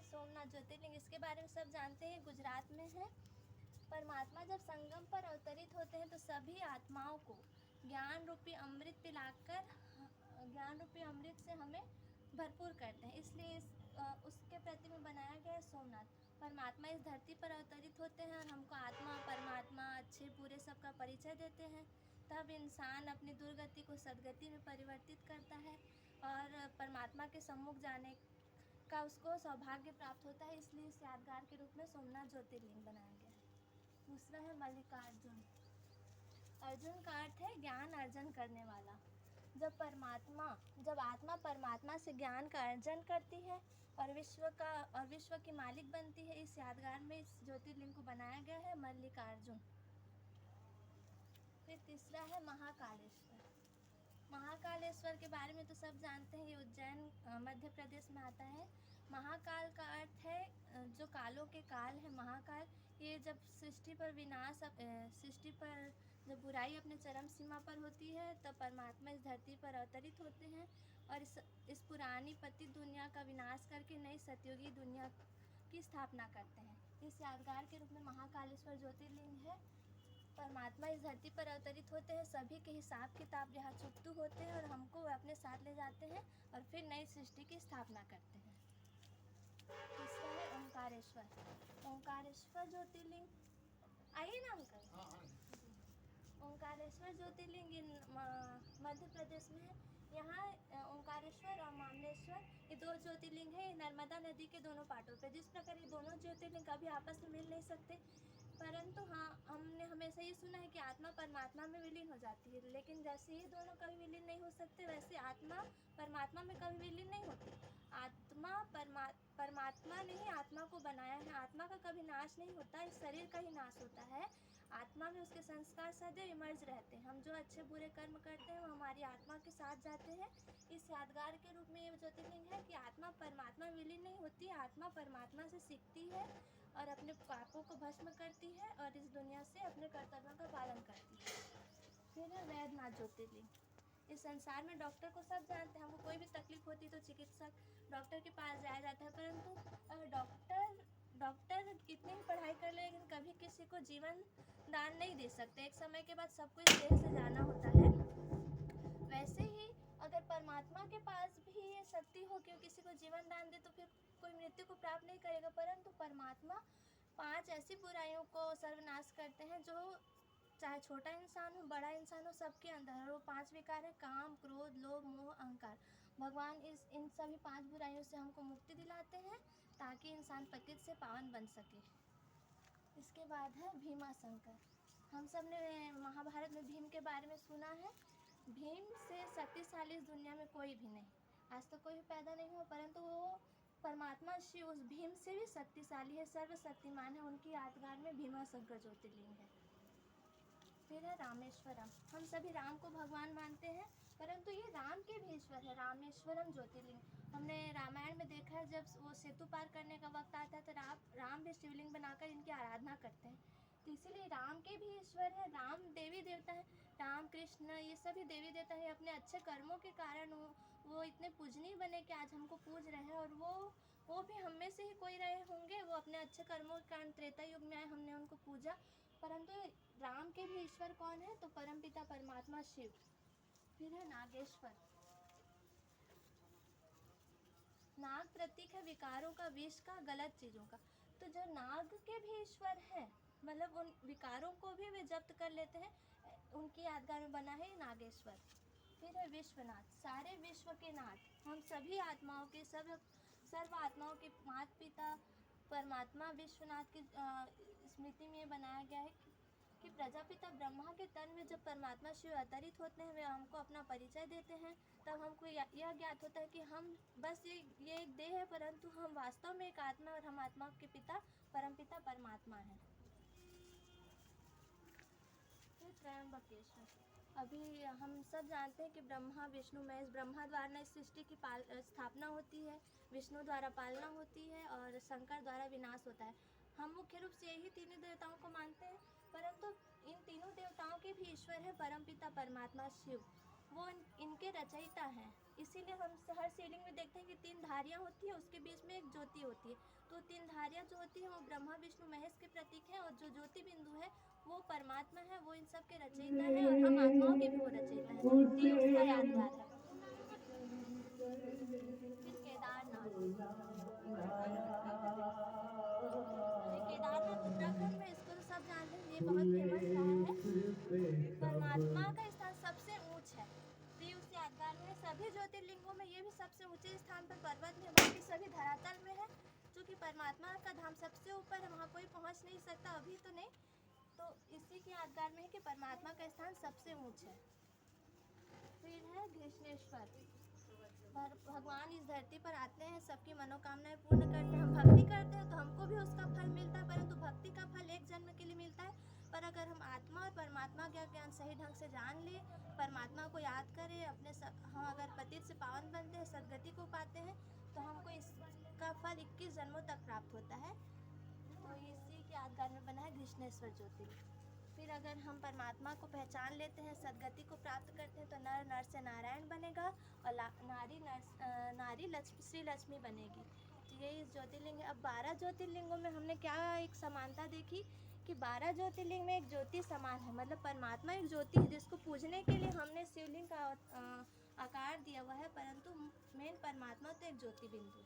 सोमनाथ ज्योतिर्लिंग, इसके बारे में सब जानते हैं, गुजरात में है। परमात्मा जब संगम पर अवतरित होते हैं तो सभी आत्माओं को ज्ञान रूपी अमृत पिलाकर ज्ञान रूपी अमृत से हमें भरपूर करते हैं, इसलिए उसके प्रति में बनाया गया है सोमनाथ। परमात्मा इस धरती पर अवतरित होते हैं और हमको आत्मा, परमात्मा, अच्छे बुरे सबका परिचय देते हैं। तब इंसान अपनी दुर्गति को सद्गति में परिवर्तित करता है और परमात्मा के सम्मुख जाने का उसको सौभाग्य प्राप्त होता है, इसलिए इस यादगार के रूप में सोमनाथ ज्योतिर्लिंग बनाया गया है। दूसरा है मल्लिकार्जुन। अर्जुन का अर्थ है ज्ञान अर्जन करने वाला। जब आत्मा परमात्मा से ज्ञान का अर्जन करती है और विश्व की मालिक बनती है, इस यादगार में इस ज्योतिर्लिंग को बनाया गया है मल्लिकार्जुन। फिर तीसरा है महाकालेश्वर। महाकालेश्वर के बारे में तो सब जानते हैं, ये उज्जैन मध्य प्रदेश में आता है। महाकाल का अर्थ है जो कालों के काल है महाकाल। ये जब सृष्टि पर जब बुराई अपने चरम सीमा पर होती है तब परमात्मा इस धरती पर अवतरित होते हैं और इस पुरानी पतित दुनिया का विनाश करके नई सतयुगी दुनिया की स्थापना करते हैं। इस यादगार के रूप में महाकालेश्वर ज्योतिर्लिंग है। परमात्मा इस धरती पर अवतरित होते हैं, सभी के हिसाब किताब यहाँ चुकतू होते हैं और हमको अपने साथ ले जाते हैं और फिर नई सृष्टि की स्थापना करते हैं। तीसरा है ओंकारेश्वर। ओंकारेश्वर ज्योतिर्लिंग, आइए ना अंकल। ओंकारेश्वर ज्योतिर्लिंग मध्य प्रदेश में है। यहाँ ओंकारेश्वर और मामलेश्वर ये दो ज्योतिर्लिंग है नर्मदा नदी के दोनों पाटों पे। जिस प्रकार ये दोनों ज्योतिर्लिंग कभी आपस में मिल नहीं सकते, परंतु हाँ हमने हमेशा ये सुना है कि आत्मा परमात्मा में विलीन हो जाती है, लेकिन जैसे ये दोनों कभी विलीन नहीं हो सकते वैसे आत्मा परमात्मा में कभी विलीन नहीं होती। आत्मा परमात्मा ने ही आत्मा को बनाया है, आत्मा का कभी नाश नहीं होता, इस शरीर का ही नाश होता है। आत्मा में उसके संस्कार सदैव इमर्ज रहते हैं। हम जो अच्छे बुरे कर्म करते हैं वो हमारी आत्मा के साथ जाते हैं। इस यादगार के रूप में ये ज्योतिर्लिंग है कि आत्मा परमात्मा विलीन नहीं होती, आत्मा परमात्मा से सीखती है और अपने पापों को भस्म करती है और इस दुनिया से अपने कर्तव्यों का पालन करती है। फिर है वैद्यनाथ ज्योतिर्लिंग। इस संसार में डॉक्टर को सब जानते हैं, हमको कोई भी तकलीफ होती तो चिकित्सक डॉक्टर के पास जाया जाता है, परंतु डॉक्टर कितनी भी पढ़ाई कर ले लेकिन कभी किसी को जीवन दान नहीं दे सकते। एक समय के बाद सबको इस देह से जाना होता है। वैसे ही अगर परमात्मा के पास भी ये शक्ति हो कि किसी को जीवन दान दे तो फिर कोई मृत्यु को प्राप्त नहीं करेगा, परंतु परमात्मा 5 ऐसी बुराइयों को सर्वनाश करते हैं जो चाहे छोटा इंसान हो बड़ा इंसान हो सबके अंदर है। वो 5 विकार है, काम, क्रोध, लोभ, मोह, अहंकार। भगवान इन सभी 5 बुराइयों से हमको मुक्ति दिलाते हैं ताकि इंसान पतित से पावन बन सके। इसके बाद है भीमाशंकर। हम सब ने महाभारत में भीम के बारे में सुना है। भीम से शक्तिशाली इस दुनिया में कोई भी नहीं, आज तो कोई भी पैदा नहीं हुआ, परंतु वो परमात्मा शिव उस भीम से भी शक्तिशाली है, सर्वशक्तिमान है। उनकी यादगार में भीमाशंकर ज्योतिर्लिंग है। फिर है रामेश्वरम। हम सभी राम को भगवान मानते हैं, परंतु ये राम के भी ईश्वर है, रामेश्वरम ज्योतिर्लिंग। हमने रामायण में देखा है जब वो सेतु पार करने का वक्त आता है तो राम भी शिवलिंग बनाकर इनकी आराधना करते हैं, तो इसीलिए राम के भी ईश्वर है। राम देवी देवता है, राम कृष्ण ये सभी देवी देवता है। अपने अच्छे कर्मों के कारण वो इतने पूजनीय बने कि आज हमको पूज रहे हैं, और वो भी हम में से ही कोई रहे होंगे। वो अपने अच्छे कर्मों के कारण त्रेता युग में आए, हमने उनको पूजा। परंतु राम के भी ईश्वर कौन है, तो परमपिता परमात्मा शिव। फिर है नागेश्वर। नाग प्रतीक है विकारों का, विष का, गलत चीज़ों का। तो जो नाग के भी ईश्वर है, मतलब उन विकारों को भी वे जब्त कर लेते हैं, उनकी यादगार में बना है नागेश्वर। फिर है विश्वनाथ, सारे विश्व के नाथ। हम सभी आत्माओं के सर्व आत्माओं के माता पिता परमात्मा विश्वनाथ की स्मृति में बनाया गया है कि प्रजापिता ब्रह्मा के तन में जब परमात्मा शिव अवतरित होते हैं वे हमको अपना परिचय देते हैं, तब हमको यह ज्ञात होता है कि हम बस ये एक देह है, परंतु हम वास्तव में एक आत्मा और हम आत्मा के पिता परमपिता परमात्मा हैं। फिर त्रयंबकेश्वर। अभी हम सब जानते हैं कि ब्रह्मा विष्णु महेश, ब्रह्मा द्वारा इस सृष्टि की स्थापना होती है, विष्णु द्वारा पालना होती है और शंकर द्वारा विनाश होता है। हम मुख्य रूप से यही तीनों देवताओं को मानते हैं, परंतु इन तीनों देवताओं के भी ईश्वर है परमपिता परमात्मा शिव। वो इनके रचयिता हैं। इसीलिए हम हर शिवलिंग में देखते हैं कि 3 धारियाँ होती है, उसके बीच में एक ज्योति होती है। तो 3 धारियाँ जो होती हैं वो ब्रह्मा विष्णु महेश के प्रतीक हैं, और जो ज्योति बिंदु है वो परमात्मा है, वो इन सब के रचयिता है, और हम आत्माओं के भी वो रचयिता है। तो ये उसका यादगार है। फिर केदारनाथ। केदारनाथ उत्तराखंड में, इसको तो सब जानते हैं, ये बहुत फेमस रहा है। परमात्मा का स्थान सबसे ऊंच है, तो ये उससे यादगार में है। सभी ज्योतिर्लिंगों में ये भी सबसे ऊंचे स्थान पर पर्वत में, बाकी सभी धरातल में है, क्योंकि परमात्मा का धाम सबसे ऊपर है, वहाँ कोई पहुँच नहीं सकता, अभी तो नहीं। तो इसी की यादगार में है कि परमात्मा का स्थान सबसे ऊंच है। फिर है घृष्णेश्वर। भगवान इस धरती पर आते हैं, सबकी मनोकामनाएं पूर्ण करते हैं। हम भक्ति करते हैं तो हमको भी उसका फल मिलता है, परंतु भक्ति का फल एक जन्म के लिए मिलता है। पर अगर हम आत्मा और परमात्मा का ज्ञान सही ढंग से जान ले, परमात्मा को याद करें, हम अगर पतित से पावन बनते हैं, सदगति को पाते हैं, तो हमको इसका फल 21 जन्मों तक प्राप्त होता है। तो इसी के यादगार में बना है घृष्णेश्वर ज्योतिर्लिंग। फिर अगर हम परमात्मा को पहचान लेते हैं, सदगति को प्राप्त करते हैं, तो नर नर से नारायण बनेगा, और नारी श्री लक्ष्मी बनेगी। तो ये इस ज्योतिर्लिंग है। अब 12 ज्योतिर्लिंगों में हमने क्या एक समानता देखी कि 12 ज्योतिर्लिंग में एक ज्योति समान है, मतलब परमात्मा एक ज्योति है, जिसको पूजने के लिए हमने शिवलिंग का आकार दिया हुआ है, परंतु मेन परमात्मा तो एक ज्योति बिंदु है।